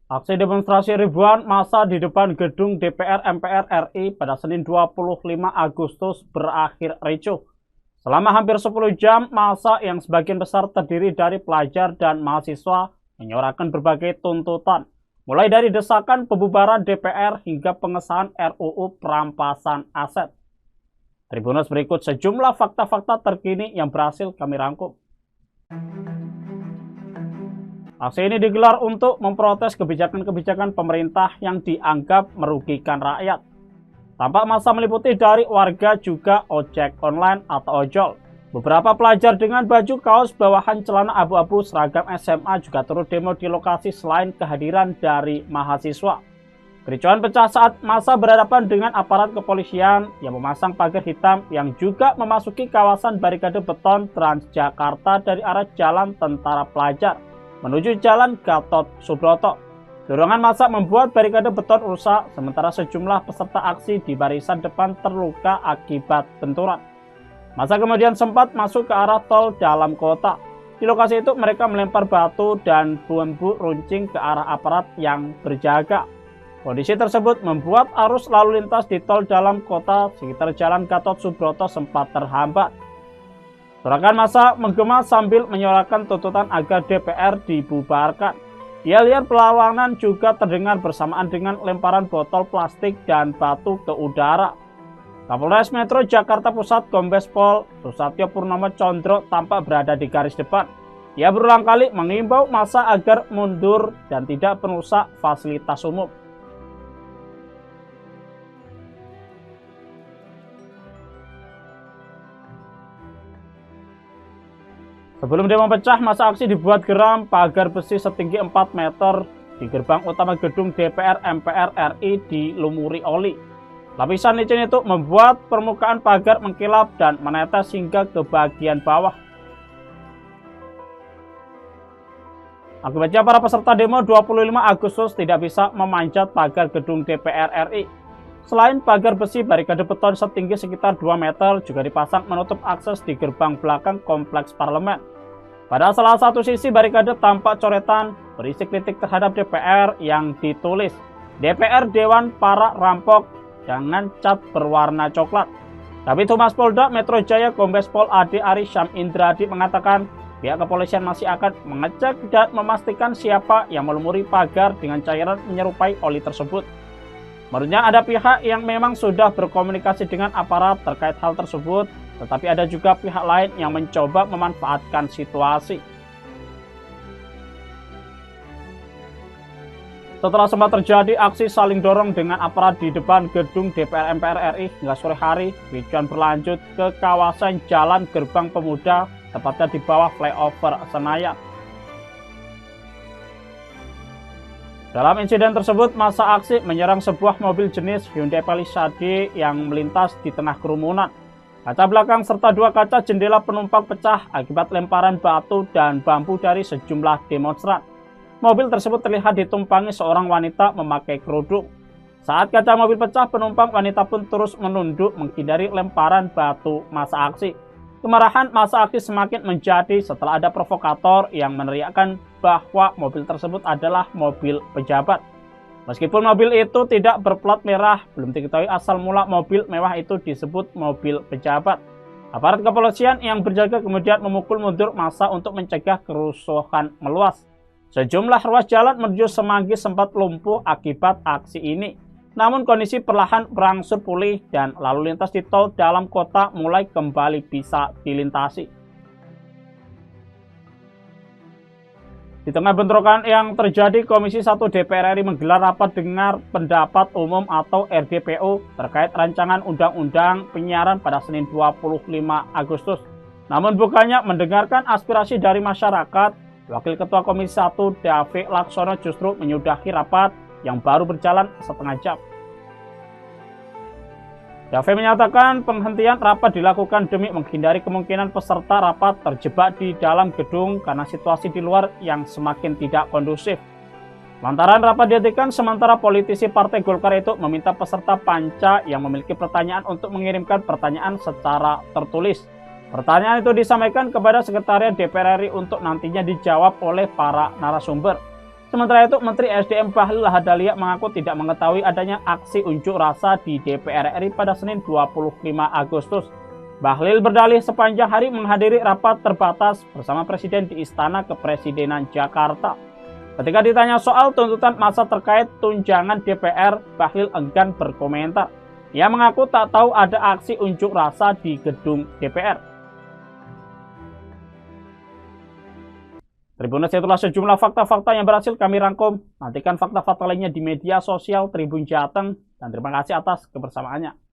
Aksi demonstrasi ribuan massa di depan gedung DPR MPR RI pada Senin 25 Agustus berakhir ricuh. Selama hampir 10 jam, massa yang sebagian besar terdiri dari pelajar dan mahasiswa menyuarakan berbagai tuntutan, mulai dari desakan pembubaran DPR hingga pengesahan RUU perampasan aset. Tribunnews berikut sejumlah fakta-fakta terkini yang berhasil kami rangkum. Aksi ini digelar untuk memprotes kebijakan-kebijakan pemerintah yang dianggap merugikan rakyat. Tampak massa meliputi dari warga juga ojek online atau ojol. Beberapa pelajar dengan baju kaos bawahan celana abu-abu seragam SMA juga turut demo di lokasi selain kehadiran dari mahasiswa. Kericuhan pecah saat massa berhadapan dengan aparat kepolisian yang memasang pagar hitam yang juga memasuki kawasan barikade beton Transjakarta dari arah Jalan Tentara Pelajar menuju Jalan Gatot Subroto. Dorongan massa membuat barikade beton rusak, sementara sejumlah peserta aksi di barisan depan terluka akibat benturan. Massa kemudian sempat masuk ke arah tol dalam kota. Di lokasi itu mereka melempar batu dan bambu runcing ke arah aparat yang berjaga. Kondisi tersebut membuat arus lalu lintas di tol dalam kota sekitar Jalan Gatot Subroto sempat terhambat. Sorakan massa menggema sambil menyuarakan tuntutan agar DPR dibubarkan. Yel-yel perlawanan juga terdengar bersamaan dengan lemparan botol plastik dan batu ke udara. Kapolres Metro Jakarta Pusat Kombes Pol Susatyo Purnomo Condro tampak berada di garis depan. Ia berulang kali mengimbau massa agar mundur dan tidak merusak fasilitas umum. Sebelum demo pecah, massa aksi dibuat geram pagar besi setinggi 4 meter di gerbang utama gedung DPR MPR RI dilumuri oli. Lapisan licin itu membuat permukaan pagar mengkilap dan menetes hingga ke bagian bawah. Akibatnya para peserta demo 25 Agustus tidak bisa memanjat pagar gedung DPR RI. Selain pagar besi, barikade beton setinggi sekitar 2 meter juga dipasang menutup akses di gerbang belakang kompleks parlemen. Pada salah satu sisi barikade tampak coretan berisi kritik terhadap DPR yang ditulis, "DPR Dewan Para Rampok, jangan cat berwarna coklat." Kabid Humas Polda Metro Jaya Kombes Pol Ade Ari Syam Indradi mengatakan pihak kepolisian masih akan mengecek dan memastikan siapa yang melumuri pagar dengan cairan menyerupai oli tersebut. Menurutnya ada pihak yang memang sudah berkomunikasi dengan aparat terkait hal tersebut, tetapi ada juga pihak lain yang mencoba memanfaatkan situasi. Setelah sempat terjadi aksi saling dorong dengan aparat di depan gedung DPR MPR RI hingga sore hari, kericuhan berlanjut ke kawasan Jalan Gerbang Pemuda, tepatnya di bawah flyover Senayan. Dalam insiden tersebut, massa aksi menyerang sebuah mobil jenis Hyundai Palisade yang melintas di tengah kerumunan. Kaca belakang serta 2 kaca jendela penumpang pecah akibat lemparan batu dan bambu dari sejumlah demonstran. Mobil tersebut terlihat ditumpangi seorang wanita memakai kerudung. Saat kaca mobil pecah, penumpang wanita pun terus menunduk menghindari lemparan batu massa aksi. Kemarahan massa aksi semakin menjadi setelah ada provokator yang meneriakkan bahwa mobil tersebut adalah mobil pejabat. Meskipun mobil itu tidak berplat merah, belum diketahui asal mula mobil mewah itu disebut mobil pejabat. Aparat kepolisian yang berjaga kemudian memukul mundur massa untuk mencegah kerusuhan meluas. Sejumlah ruas jalan menuju Semanggi sempat lumpuh akibat aksi ini. Namun kondisi perlahan berangsur pulih dan lalu lintas di tol dalam kota mulai kembali bisa dilintasi. Di tengah bentrokan yang terjadi, Komisi 1 DPR RI menggelar rapat dengar pendapat umum atau RDPU terkait rancangan undang-undang penyiaran pada Senin 25 Agustus. Namun bukannya mendengarkan aspirasi dari masyarakat, Wakil Ketua Komisi 1 Davi Laksono justru menyudahi rapat yang baru berjalan setengah jam. Davi menyatakan penghentian rapat dilakukan demi menghindari kemungkinan peserta rapat terjebak di dalam gedung karena situasi di luar yang semakin tidak kondusif. Lantaran rapat dihentikan sementara politisi Partai Golkar itu meminta peserta panca yang memiliki pertanyaan untuk mengirimkan pertanyaan secara tertulis. Pertanyaan itu disampaikan kepada Sekretariat DPR RI untuk nantinya dijawab oleh para narasumber. Sementara itu, Menteri SDM Bahlil Lahadalia mengaku tidak mengetahui adanya aksi unjuk rasa di DPR RI pada Senin 25 Agustus. Bahlil berdalih sepanjang hari menghadiri rapat terbatas bersama Presiden di Istana Kepresidenan Jakarta. Ketika ditanya soal tuntutan massa terkait tunjangan DPR, Bahlil enggan berkomentar. Ia mengaku tak tahu ada aksi unjuk rasa di gedung DPR. Tribuners, itulah sejumlah fakta-fakta yang berhasil kami rangkum. Nantikan fakta-fakta lainnya di media sosial Tribun Jateng. Dan terima kasih atas kebersamaannya.